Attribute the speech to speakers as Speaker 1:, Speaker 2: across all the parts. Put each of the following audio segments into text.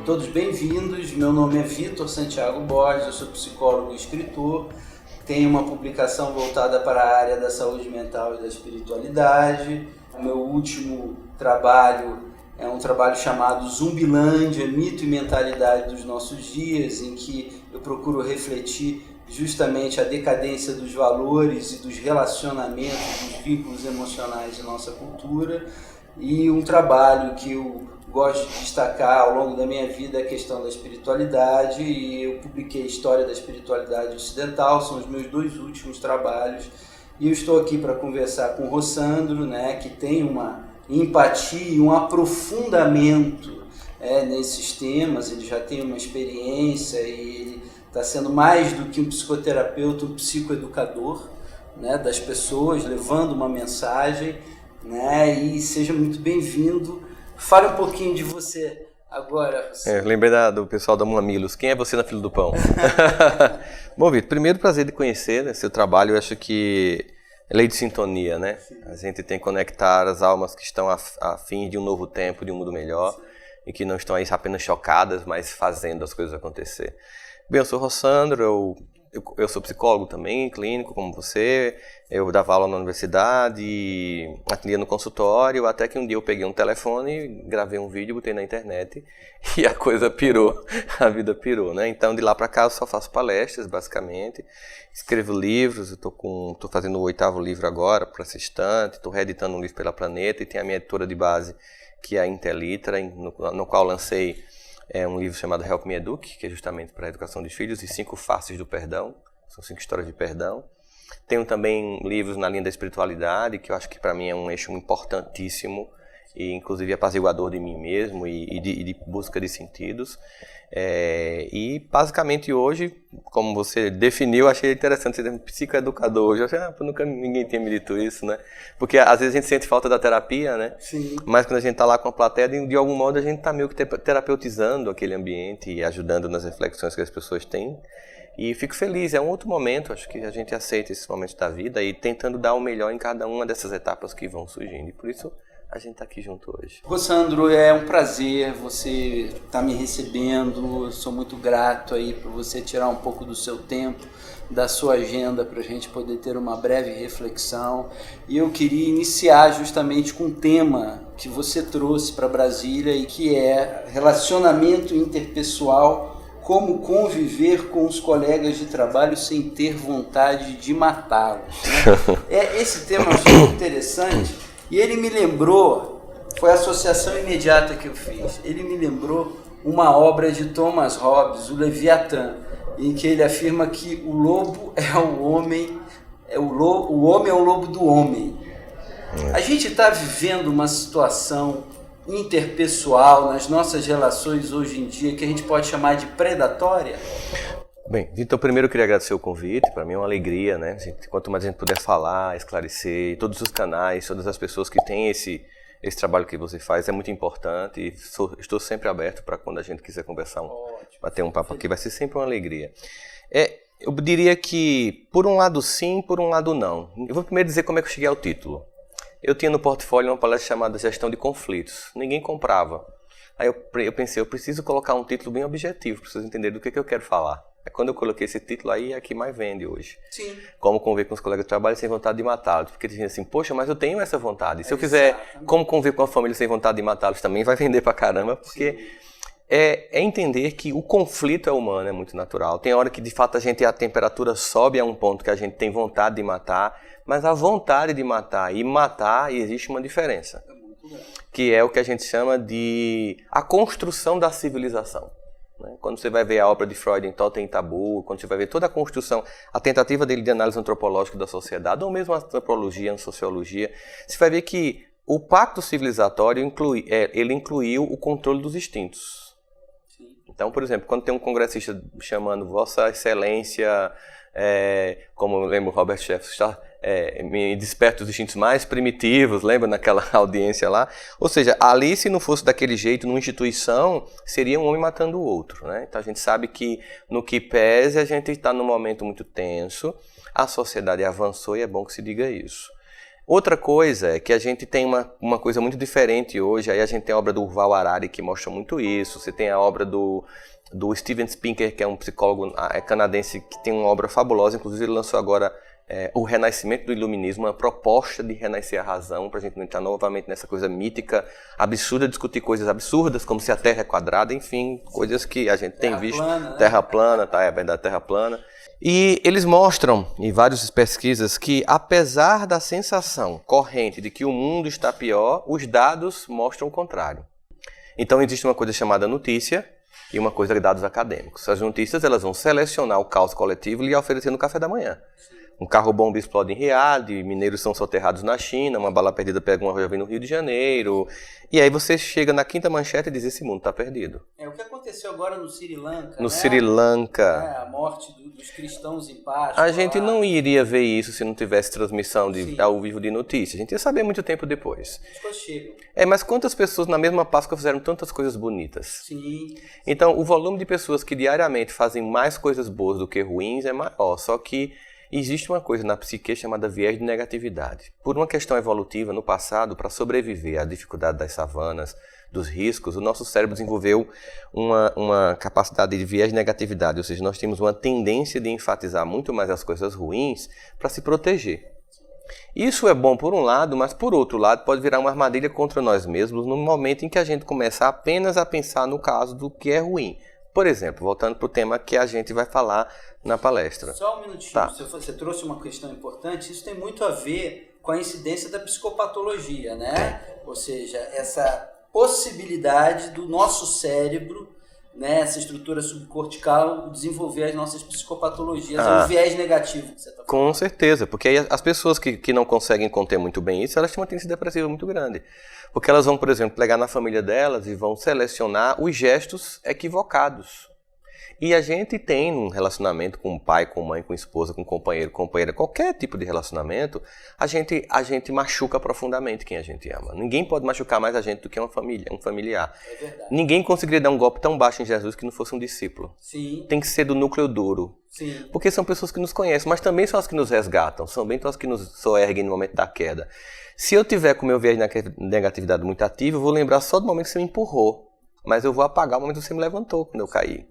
Speaker 1: todos bem-vindos. Meu nome é Vitor Santiago Borges, eu sou psicólogo e escritor. Tenho uma publicação voltada para a área da saúde mental e da espiritualidade. O meu último trabalho é um trabalho chamado Zumbilândia, Mito e Mentalidade dos Nossos Dias, em que eu procuro refletir justamente a decadência dos valores e dos relacionamentos, dos vínculos emocionais de nossa cultura. E um trabalho que eu gosto de destacar ao longo da minha vida é a questão da espiritualidade, e eu publiquei História da Espiritualidade Ocidental, são os meus 2 últimos trabalhos, e eu estou aqui para conversar com o Rossandro, né, que tem uma empatia e um aprofundamento nesses temas. Ele já tem uma experiência e ele está sendo mais do que um psicoterapeuta, um psicoeducador, né, das pessoas, levando uma mensagem, né, e seja muito bem-vindo. Fale um pouquinho de você agora.
Speaker 2: Lembrei do pessoal da Mamilos. Quem é você na fila do pão? Bom, Vitor, primeiro prazer de conhecer, né, seu trabalho. Eu acho que é lei de sintonia, né? Sim. A gente tem que conectar as almas que estão a fim de um novo tempo, de um mundo melhor. Sim. E que não estão aí apenas chocadas, mas fazendo as coisas acontecer. Bem, eu sou Rossandro, eu sou psicólogo também, clínico como você. Eu dava aula na universidade, atendia no consultório, até que um dia eu peguei um telefone, gravei um vídeo, botei na internet e a coisa pirou, a vida pirou, né? Então de lá para cá eu só faço palestras, basicamente, escrevo livros, eu tô fazendo o 8º livro agora para essa estante, estou reeditando um livro pela Planeta e tem a minha editora de base, que é a Interlitra, no qual lancei um livro chamado Help Me Eduque, que é justamente para a educação dos filhos, e 5 faces do perdão, são 5 histórias de perdão. Tenho também livros na linha da espiritualidade, que eu acho que para mim é um eixo importantíssimo, e inclusive apaziguador de mim mesmo e de busca de sentidos. E basicamente hoje, como você definiu, achei interessante ser um psicoeducador. Hoje eu achei, nunca ninguém tinha me dito isso, né? Porque às vezes a gente sente falta da terapia, né?
Speaker 1: Sim.
Speaker 2: Mas quando a gente está lá com a plateia, de algum modo a gente está meio que terapeutizando aquele ambiente e ajudando nas reflexões que as pessoas têm. E fico feliz, é um outro momento, acho que a gente aceita esses momentos da vida e tentando dar o melhor em cada uma dessas etapas que vão surgindo. E por isso a gente está aqui junto hoje.
Speaker 1: Rossandro, é um prazer você estar me recebendo. Eu sou muito grato aí por você tirar um pouco do seu tempo, da sua agenda, para a gente poder ter uma breve reflexão. E eu queria iniciar justamente com um tema que você trouxe para Brasília e que é relacionamento interpessoal. Como conviver com os colegas de trabalho sem ter vontade de matá-los, né? Esse tema eu achei muito interessante e ele me lembrou, foi a associação imediata que eu fiz, ele me lembrou uma obra de Thomas Hobbes, o Leviatã, em que ele afirma que o lobo é o homem, o homem é o lobo do homem. A gente está vivendo uma situação interpessoal nas nossas relações hoje em dia que a gente pode chamar de predatória?
Speaker 2: Bem, Vitor, primeiro eu queria agradecer o convite, para mim é uma alegria, né? Quanto mais a gente puder falar, esclarecer, todos os canais, todas as pessoas que têm esse trabalho que você faz é muito importante e estou sempre aberto para quando a gente quiser conversar, bater um papo aqui, vai ser sempre uma alegria. Eu diria que por um lado sim, por um lado não. Eu vou primeiro dizer como é que eu cheguei ao título. Eu tinha no portfólio uma palestra chamada Gestão de Conflitos. Ninguém comprava. Aí eu pensei, eu preciso colocar um título bem objetivo, para vocês entenderem do que eu quero falar. Quando eu coloquei esse título aí, é que mais vende hoje.
Speaker 1: Sim.
Speaker 2: Como conviver com os colegas de trabalho sem vontade de matá-los. Porque dizem assim, poxa, mas eu tenho essa vontade. Se eu fizer como conviver com a família sem vontade de matá-los também, vai vender pra caramba, porque é entender que o conflito é humano, é muito natural. Tem hora que de fato a temperatura sobe a um ponto que a gente tem vontade de matar, mas a vontade de matar e matar, existe uma diferença, que é o que a gente chama de a construção da civilização. Quando você vai ver a obra de Freud em Totem e Tabu, quando você vai ver toda a construção, a tentativa dele de análise antropológica da sociedade, ou mesmo a antropologia, a sociologia, você vai ver que o pacto civilizatório incluiu o controle dos instintos. Então, por exemplo, quando tem um congressista chamando Vossa Excelência, como eu lembro Robert Jefferson, me desperta os instintos mais primitivos, lembra naquela audiência lá? Ou seja, ali se não fosse daquele jeito, numa instituição, seria um homem matando o outro, né? Então a gente sabe que no que pese a gente está num momento muito tenso, a sociedade avançou e é bom que se diga isso. Outra coisa é que a gente tem uma coisa muito diferente hoje, aí a gente tem a obra do Yuval Harari que mostra muito isso, você tem a obra do Steven Pinker, que é um psicólogo canadense que tem uma obra fabulosa, inclusive ele lançou agora O Renascimento do Iluminismo, uma proposta de renascer a razão, para a gente não entrar novamente nessa coisa mítica, absurda, discutir coisas absurdas, como se a Terra é quadrada, enfim, coisas que a gente tem visto.
Speaker 1: Plana, né?
Speaker 2: Terra plana, tá? É verdade, Terra plana. E eles mostram, em várias pesquisas, que apesar da sensação corrente de que o mundo está pior, os dados mostram o contrário. Então existe uma coisa chamada notícia e uma coisa de dados acadêmicos. As notícias elas vão selecionar o caos coletivo e lhe oferecer no café da manhã. Um carro-bomba explode em Riad, mineiros são soterrados na China, uma bala perdida pega uma jovem no Rio de Janeiro. E aí você chega na quinta manchete e diz, esse mundo está perdido.
Speaker 1: É o que aconteceu agora no Sri Lanka,
Speaker 2: no Sri Lanka.
Speaker 1: A morte dos cristãos em paz.
Speaker 2: A gente não iria ver isso se não tivesse transmissão ao vivo de notícias. A gente ia saber muito tempo depois.
Speaker 1: As coisas chegam.
Speaker 2: Mas quantas pessoas na mesma Páscoa fizeram tantas coisas bonitas?
Speaker 1: Sim.
Speaker 2: Então, o volume de pessoas que diariamente fazem mais coisas boas do que ruins é maior. Só que existe uma coisa na psique chamada viés de negatividade. Por uma questão evolutiva, no passado, para sobreviver à dificuldade das savanas, dos riscos, o nosso cérebro desenvolveu uma capacidade de viés de negatividade, ou seja, nós temos uma tendência de enfatizar muito mais as coisas ruins para se proteger. Isso é bom por um lado, mas por outro lado pode virar uma armadilha contra nós mesmos no momento em que a gente começa apenas a pensar no caso do que é ruim. Por exemplo, voltando para o tema que a gente vai falar na palestra.
Speaker 1: Só um minutinho,
Speaker 2: tá.
Speaker 1: Você trouxe uma questão importante, isso tem muito a ver com a incidência da psicopatologia, né? Ou seja, essa possibilidade do nosso cérebro, né, essa estrutura subcortical, desenvolver as nossas psicopatologias, o viés negativo que você está falando.
Speaker 2: Com certeza, porque aí as pessoas que não conseguem conter muito bem isso, elas têm uma tendência depressiva muito grande. Porque elas vão, por exemplo, pegar na família delas e vão selecionar os gestos equivocados. E a gente tem um relacionamento com o pai, com mãe, com esposa, com companheiro, companheira, qualquer tipo de relacionamento, a gente machuca profundamente quem a gente ama. Ninguém pode machucar mais a gente do que uma família, um familiar.
Speaker 1: É verdade.
Speaker 2: Ninguém conseguiria dar um golpe tão baixo em Jesus que não fosse um discípulo.
Speaker 1: Sim.
Speaker 2: Tem que ser do núcleo duro.
Speaker 1: Sim.
Speaker 2: Porque são pessoas que nos conhecem, mas também são as que nos resgatam, são bem as que nos soerguem no momento da queda. Se eu tiver com o meu viés de negatividade muito ativo, eu vou lembrar só do momento que você me empurrou, mas eu vou apagar o momento que você me levantou quando eu caí.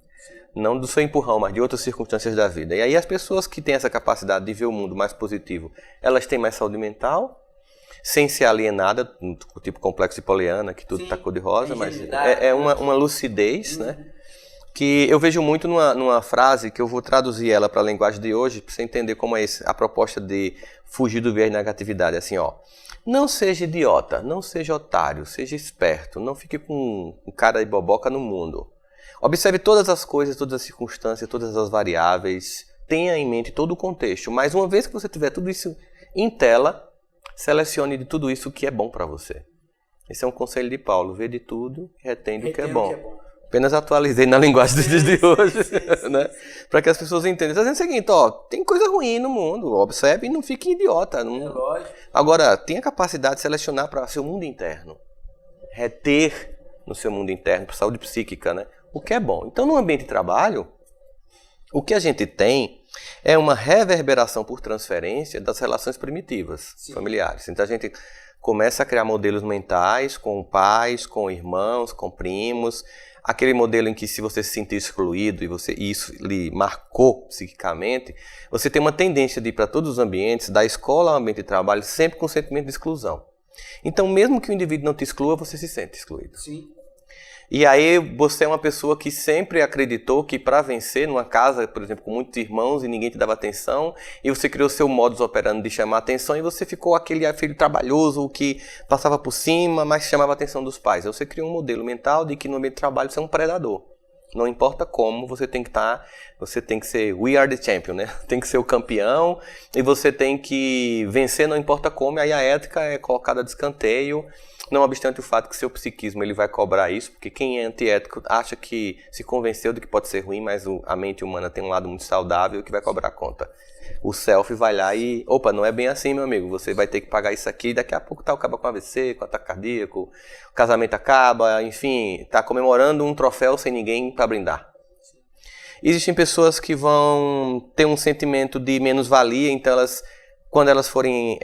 Speaker 2: Não do seu empurrão, mas de outras circunstâncias da vida. E aí as pessoas que têm essa capacidade de ver o mundo mais positivo, elas têm mais saúde mental, sem ser alienada, tipo complexo de Poliana, que tudo está cor-de-rosa, mas é uma lucidez, né? Que eu vejo muito numa frase, que eu vou traduzir ela para a linguagem de hoje, para você entender como é a proposta de fugir do viés de negatividade. Assim, ó, não seja idiota, não seja otário, seja esperto, não fique com um cara de boboca no mundo. Observe todas as coisas, todas as circunstâncias, todas as variáveis, tenha em mente todo o contexto, mas uma vez que você tiver tudo isso em tela, selecione de tudo isso o que é bom para você. Esse é um conselho de Paulo, vê de tudo e retém do que é bom. Apenas atualizei na linguagem dos dias de hoje, né? Para que as pessoas entendam. Está dizendo o seguinte, ó, tem coisa ruim no mundo, observe e não fique idiota. Não...
Speaker 1: É lógico.
Speaker 2: Agora, tenha a capacidade de selecionar para seu mundo interno, reter no seu mundo interno, para saúde psíquica, né? O que é bom. Então, no ambiente de trabalho, o que a gente tem é uma reverberação por transferência das relações primitivas, familiares. Então, a gente começa a criar modelos mentais com pais, com irmãos, com primos. Aquele modelo em que se você se sentir excluído e isso lhe marcou psiquicamente, você tem uma tendência de ir para todos os ambientes, da escola ao ambiente de trabalho, sempre com sentimento de exclusão. Então, mesmo que o indivíduo não te exclua, você se sente excluído.
Speaker 1: Sim.
Speaker 2: E aí você é uma pessoa que sempre acreditou que para vencer numa casa, por exemplo, com muitos irmãos e ninguém te dava atenção, e você criou seu modus operandi de chamar atenção e você ficou aquele filho trabalhoso que passava por cima, mas chamava a atenção dos pais. Aí você criou um modelo mental de que no ambiente de trabalho você é um predador. Não importa como, você tem que você tem que ser we are the champion, né? Tem que ser o campeão e você tem que vencer não importa como, e aí a ética é colocada de escanteio. Não obstante o fato que seu psiquismo ele vai cobrar isso, porque quem é antiético acha que se convenceu de que pode ser ruim, mas a mente humana tem um lado muito saudável que vai cobrar conta. O self vai lá e, opa, não é bem assim, meu amigo, você vai ter que pagar isso aqui, daqui a pouco acaba com AVC, com ataque cardíaco, o casamento acaba, enfim, está comemorando um troféu sem ninguém para brindar. Existem pessoas que vão ter um sentimento de menos-valia, então elas quando elas forem,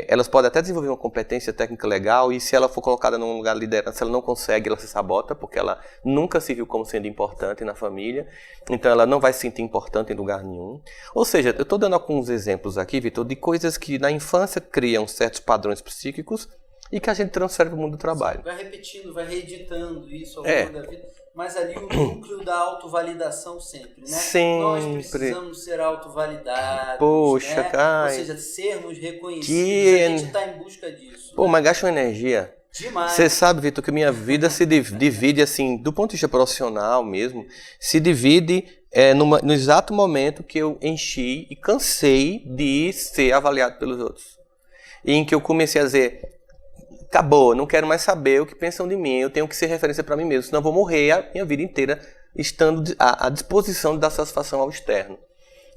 Speaker 2: elas podem até desenvolver uma competência técnica legal e se ela for colocada num lugar de liderança, ela não consegue, ela se sabota, porque ela nunca se viu como sendo importante na família, então ela não vai se sentir importante em lugar nenhum. Ou seja, eu estou dando alguns exemplos aqui, Vitor, de coisas que na infância criam certos padrões psíquicos e que a gente transfere para o mundo do trabalho.
Speaker 1: Vai repetindo, vai reeditando isso ao longo da vida. Mas ali o núcleo da autovalidação sempre, né?
Speaker 2: Sempre.
Speaker 1: Nós precisamos ser autovalidados,
Speaker 2: Poxa,
Speaker 1: né?
Speaker 2: cara.
Speaker 1: Ou seja, sermos reconhecidos. A gente está em busca disso.
Speaker 2: Pô, mas gasta uma energia.
Speaker 1: Demais.
Speaker 2: Você sabe, Vitor, que minha vida se divide, assim, do ponto de vista profissional mesmo, se divide no exato momento que eu enchi e cansei de ser avaliado pelos outros. E em que eu comecei a dizer... Acabou, não quero mais saber o que pensam de mim, eu tenho que ser referência para mim mesmo, senão eu vou morrer a minha vida inteira estando à disposição de dar satisfação ao externo.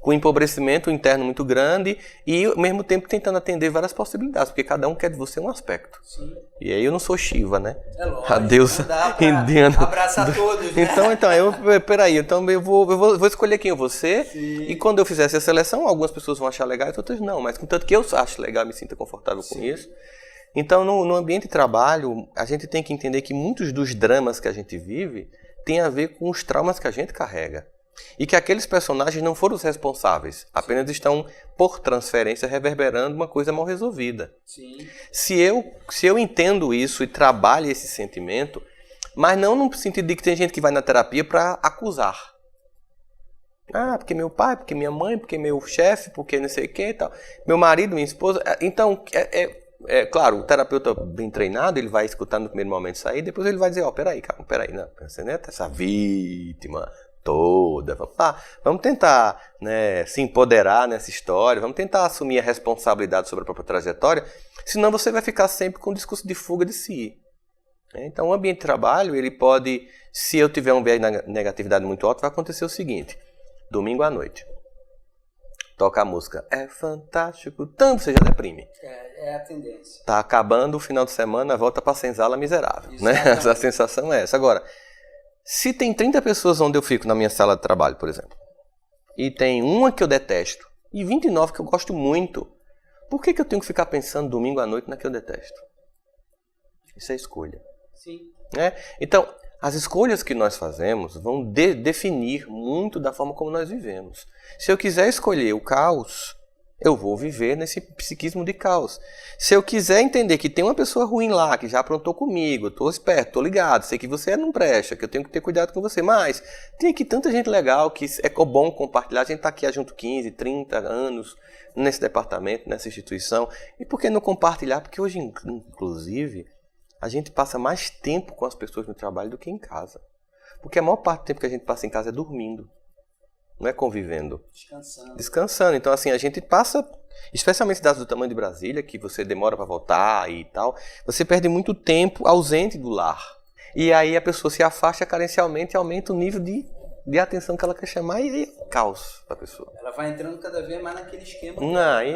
Speaker 2: Com um empobrecimento interno muito grande e, ao mesmo tempo, tentando atender várias possibilidades, porque cada um quer de você um aspecto.
Speaker 1: Sim.
Speaker 2: E aí eu não sou Shiva, né?
Speaker 1: É lógico,
Speaker 2: A deusa indiana.
Speaker 1: Abraçar todos, né?
Speaker 2: Então eu vou escolher quem eu vou ser.
Speaker 1: Sim.
Speaker 2: E quando eu fizer essa seleção, algumas pessoas vão achar legal e outras não, mas contanto que eu acho legal e me sinta confortável com isso. Então, no ambiente de trabalho, a gente tem que entender que muitos dos dramas que a gente vive têm a ver com os traumas que a gente carrega. E que aqueles personagens não foram os responsáveis, apenas estão, por transferência, reverberando uma coisa mal resolvida.
Speaker 1: Sim.
Speaker 2: Se eu entendo isso e trabalho esse sentimento, mas não no sentido de que tem gente que vai na terapia para acusar. Ah, porque meu pai, porque minha mãe, porque meu chefe, porque não sei o que e tal. Meu marido, minha esposa. Então, claro, o terapeuta bem treinado, ele vai escutar no primeiro momento isso aí, depois ele vai dizer, peraí, não, você não é essa vítima toda, vamos tentar, né, se empoderar nessa história, vamos tentar assumir a responsabilidade sobre a própria trajetória, senão você vai ficar sempre com o discurso de fuga de si. Então, o ambiente de trabalho, ele pode, se eu tiver um viés de negatividade muito alto, vai acontecer o seguinte, domingo à noite, toca a música, é fantástico, tanto você já deprime.
Speaker 1: É a tendência.
Speaker 2: Tá acabando o final de semana, volta pra senzala miserável, né? A sensação é essa. Agora, se tem 30 pessoas onde eu fico na minha sala de trabalho, por exemplo, e tem uma que eu detesto, e 29 que eu gosto muito, por que eu tenho que ficar pensando domingo à noite na que eu detesto? Isso é escolha.
Speaker 1: Sim.
Speaker 2: Né? Então, as escolhas que nós fazemos vão definir muito da forma como nós vivemos. Se eu quiser escolher o caos, eu vou viver nesse psiquismo de caos. Se eu quiser entender que tem uma pessoa ruim lá, que já aprontou comigo, eu tô esperto, tô ligado, sei que você não presta, que eu tenho que ter cuidado com você, mas tem aqui tanta gente legal que é bom compartilhar, a gente tá aqui junto 15, 30 anos nesse departamento, nessa instituição, e por que não compartilhar? Porque hoje, inclusive, a gente passa mais tempo com as pessoas no trabalho do que em casa. Porque a maior parte do tempo que a gente passa em casa é dormindo. Não é convivendo. Descansando. Então, assim, a gente passa, especialmente cidades do tamanho de Brasília, que você demora para voltar e tal, você perde muito tempo ausente do lar. E aí a pessoa se afasta carencialmente e aumenta o nível de atenção que ela quer chamar e aí é caos para a pessoa.
Speaker 1: Ela vai entrando cada vez mais naquele esquema.
Speaker 2: Aí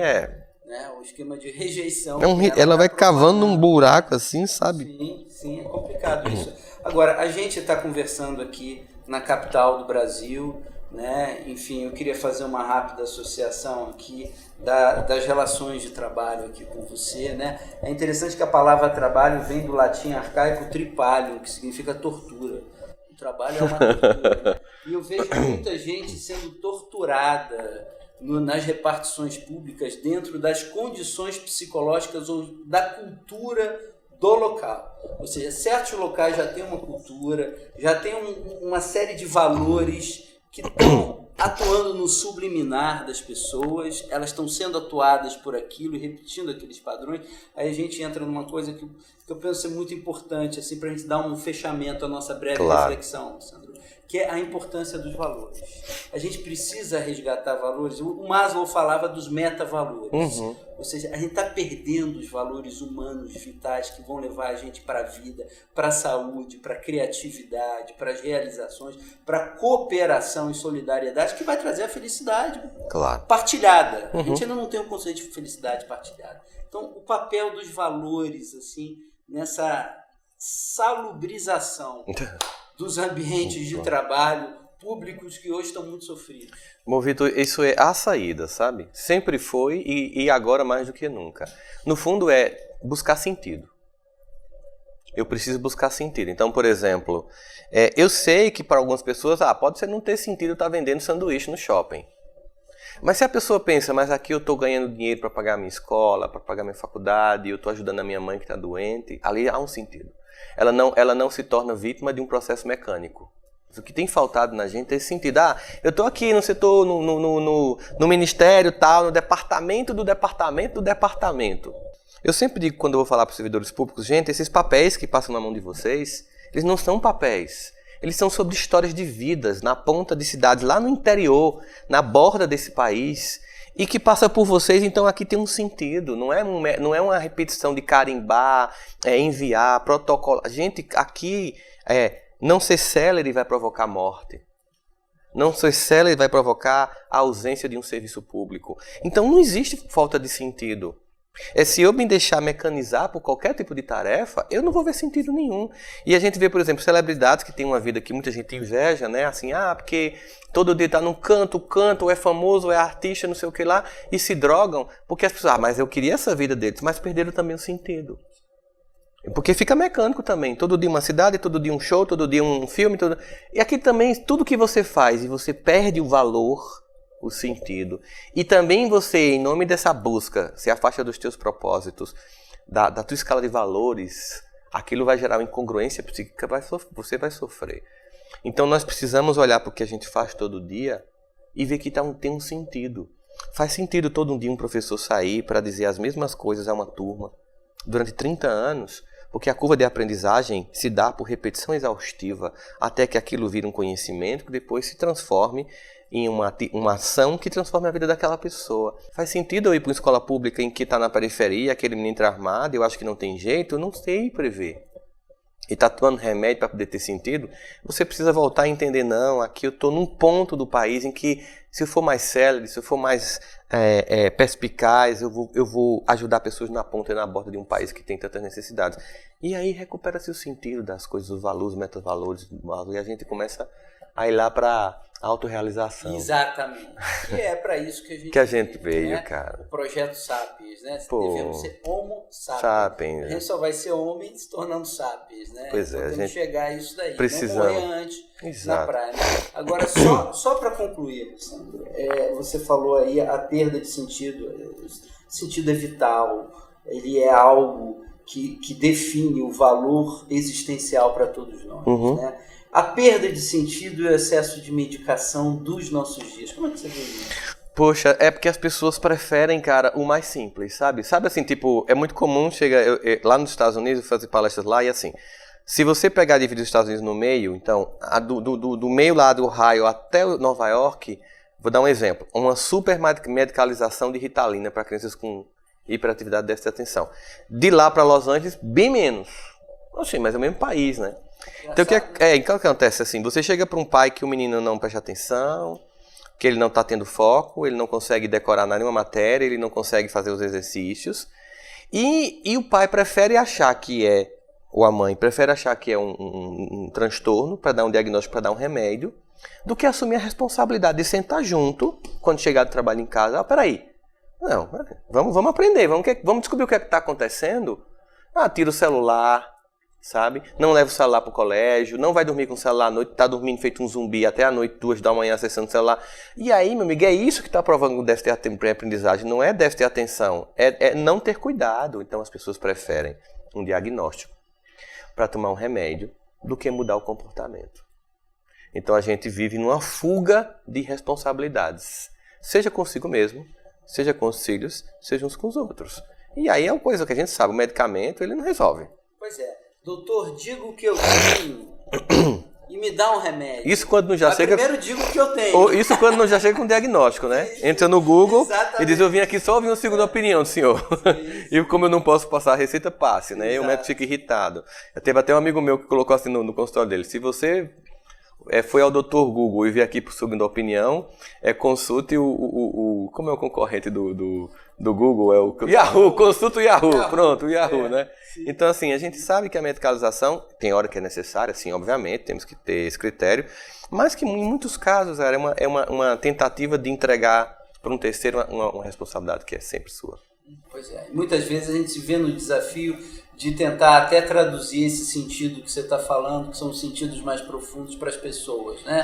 Speaker 1: né? O esquema de rejeição.
Speaker 2: Ela vai cavando um buraco assim, sabe?
Speaker 1: Sim, é complicado isso. Agora, a gente está conversando aqui na capital do Brasil, né? Enfim, eu queria fazer uma rápida associação aqui das relações de trabalho aqui com você, né? É interessante que a palavra trabalho vem do latim arcaico tripalium, que significa tortura. O trabalho é uma tortura. Né? E eu vejo muita gente sendo torturada nas repartições públicas dentro das condições psicológicas ou da cultura do local. Ou seja, certos locais já têm uma cultura, já tem uma série de valores que estão atuando no subliminar das pessoas, elas estão sendo atuadas por aquilo e repetindo aqueles padrões. Aí a gente entra numa coisa que eu penso ser muito importante, assim, para a gente dar um fechamento à nossa breve reflexão, Sandro, que é a importância dos valores. A gente precisa resgatar valores. O Maslow falava dos metavalores. Ou seja, a gente está perdendo os valores humanos vitais que vão levar a gente para a vida, para a saúde, para a criatividade, para as realizações, para a cooperação e solidariedade, que vai trazer a felicidade partilhada. A gente ainda não tem o conceito de felicidade partilhada. Então, o papel dos valores, assim, nessa salubrização dos ambientes de trabalho públicos que hoje estão muito sofridos?
Speaker 2: Bom, Vitor, isso é a saída, sabe? Sempre foi e agora mais do que nunca. No fundo é buscar sentido. Eu preciso buscar sentido. Então, por exemplo, eu sei que para algumas pessoas, pode ser não ter sentido estar vendendo sanduíche no shopping. Mas se a pessoa pensa, mas aqui eu estou ganhando dinheiro para pagar a minha escola, para pagar a minha faculdade, eu estou ajudando a minha mãe que está doente, ali há um sentido. Ela não se torna vítima de um processo mecânico. O que tem faltado na gente é esse sentido. Eu estou aqui no setor, no ministério, tal, no departamento do departamento do departamento. Eu sempre digo, quando eu vou falar para os servidores públicos, gente, esses papéis que passam na mão de vocês, eles não são papéis. Eles são sobre histórias de vidas, na ponta de cidades, lá no interior, na borda desse país, e que passa por vocês, então aqui tem um sentido. Não é uma repetição de carimbar, enviar, protocolar. Gente, aqui... não ser célere vai provocar morte. Não ser célere vai provocar a ausência de um serviço público. Então não existe falta de sentido. Se eu me deixar mecanizar por qualquer tipo de tarefa, eu não vou ver sentido nenhum. E a gente vê, por exemplo, celebridades que têm uma vida que muita gente inveja, né? Assim, porque todo dia tá num canto, ou é famoso, ou é artista, não sei o que lá, e se drogam, porque as pessoas, mas eu queria essa vida deles, mas perderam também o sentido. Porque fica mecânico também. Todo dia uma cidade, todo dia um show, todo dia um filme. E aqui também, tudo que você faz e você perde o valor, o sentido. E também você, em nome dessa busca, se afasta dos teus propósitos, da tua escala de valores, aquilo vai gerar uma incongruência psíquica, você vai sofrer. Então nós precisamos olhar para o que a gente faz todo dia e ver que tem um sentido. Faz sentido todo dia um professor sair para dizer as mesmas coisas a uma turma durante 30 anos, porque a curva de aprendizagem se dá por repetição exaustiva até que aquilo vire um conhecimento que depois se transforme em uma ação que transforme a vida daquela pessoa. Faz sentido eu ir para uma escola pública em que está na periferia, aquele menino entra armado, eu acho que não tem jeito, eu não sei prever. E está tomando remédio para poder ter sentido, você precisa voltar a entender, não, aqui eu estou num ponto do país em que se eu for mais célere, se eu for mais perspicaz, eu vou ajudar pessoas na ponta e na borda de um país que tem tantas necessidades. E aí recupera-se o sentido das coisas, os valores, os metavalores, e a gente começa a ir lá para a autorrealização.
Speaker 1: Exatamente. E é para isso que a gente
Speaker 2: veio,
Speaker 1: né?
Speaker 2: Cara.
Speaker 1: O projeto Sapiens, né? Devemos ser Homo Sapiens. A gente só vai ser homem se tornando Sapiens, né?
Speaker 2: Pois é,
Speaker 1: temos que chegar a isso daí.
Speaker 2: Precisamos.
Speaker 1: Não morrer antes na praia. Né? Agora, só para concluir, Alessandro, você falou aí a perda de sentido. O sentido é vital. Ele é algo que define o valor existencial para todos nós, né? A perda de sentido e o excesso de medicação dos nossos dias. Como é que você vê isso?
Speaker 2: Poxa, é porque as pessoas preferem, cara, o mais simples, sabe? Sabe assim, tipo, é muito comum, lá nos Estados Unidos, eu fazer palestras lá e assim, se você pegar e dividir os Estados Unidos no meio, então, do meio lá do Ohio até Nova York, vou dar um exemplo, uma super medicalização de Ritalina para crianças com hiperatividade e déficit de atenção. De lá para Los Angeles, bem menos. Oxi, mas é o mesmo país, né? Então o que acontece assim, você chega para um pai que o menino não presta atenção, que ele não está tendo foco, ele não consegue decorar nenhuma matéria, ele não consegue fazer os exercícios, e o pai prefere achar que ou a mãe prefere achar que é um transtorno para dar um diagnóstico, para dar um remédio, do que assumir a responsabilidade de sentar junto, quando chegar do trabalho em casa, peraí, não, vamos aprender, vamos descobrir o que está acontecendo, tira o celular, sabe? Não leva o celular para o colégio, não vai dormir com o celular à noite, está dormindo feito um zumbi até a noite, 2 da manhã, acessando o celular. E aí, meu amigo, é isso que está provando o déficit de aprendizagem, não é déficit de atenção, é não ter cuidado. Então as pessoas preferem um diagnóstico para tomar um remédio do que mudar o comportamento. Então a gente vive numa fuga de responsabilidades, seja consigo mesmo, seja com os filhos, seja uns com os outros. E aí é uma coisa que a gente sabe, o medicamento ele não resolve.
Speaker 1: Pois é. Doutor, diga o que eu tenho e me dá um remédio.
Speaker 2: Isso quando não já chega...
Speaker 1: Primeiro digo o que eu tenho.
Speaker 2: Isso quando não já chega com diagnóstico, né? Entra no Google
Speaker 1: Exatamente.
Speaker 2: E diz, eu vim aqui só ouvir uma segunda opinião do senhor. E como eu não posso passar a receita, passe, né? E o médico fica irritado. Teve até um amigo meu que colocou assim no consultório dele, se você foi ao Dr. Google e veio aqui por segunda opinião, consulte como é o concorrente do Google? É o Yahoo, consulta o Yahoo, pronto, o Yahoo, né?
Speaker 1: Sim.
Speaker 2: Então, assim, a gente sabe que a medicalização tem hora que é necessária, sim, obviamente, temos que ter esse critério, mas que em muitos casos é uma tentativa de entregar para um terceiro uma responsabilidade que é sempre sua.
Speaker 1: Pois é, muitas vezes a gente se vê no desafio de tentar até traduzir esse sentido que você está falando, que são os sentidos mais profundos para as pessoas, né?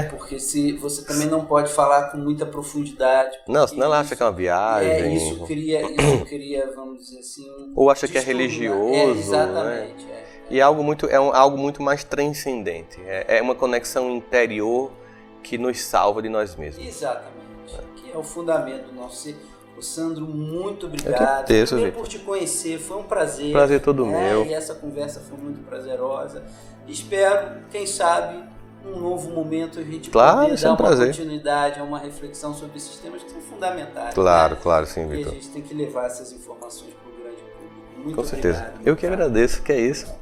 Speaker 1: Porque você também não pode falar com muita profundidade.
Speaker 2: Não, senão ela acha que é uma viagem.
Speaker 1: Isso cria, vamos dizer assim...
Speaker 2: Ou acha que é religioso.
Speaker 1: Exatamente.
Speaker 2: Né? E é algo muito mais transcendente. É uma conexão interior que nos salva de nós mesmos.
Speaker 1: Exatamente. Que é o fundamento do nosso ser. Sandro, muito obrigado por te conhecer, foi um prazer.
Speaker 2: Prazer todo meu.
Speaker 1: E essa conversa foi muito prazerosa. Espero, quem sabe, num novo momento a gente poder dar uma continuidade a uma reflexão sobre esses temas que são fundamentais.
Speaker 2: Claro, sim,
Speaker 1: Vitor. E
Speaker 2: Vitor.
Speaker 1: a gente tem que levar essas informações para o grande público. Muito
Speaker 2: Com
Speaker 1: obrigado.
Speaker 2: certeza. Eu que agradeço, que é isso.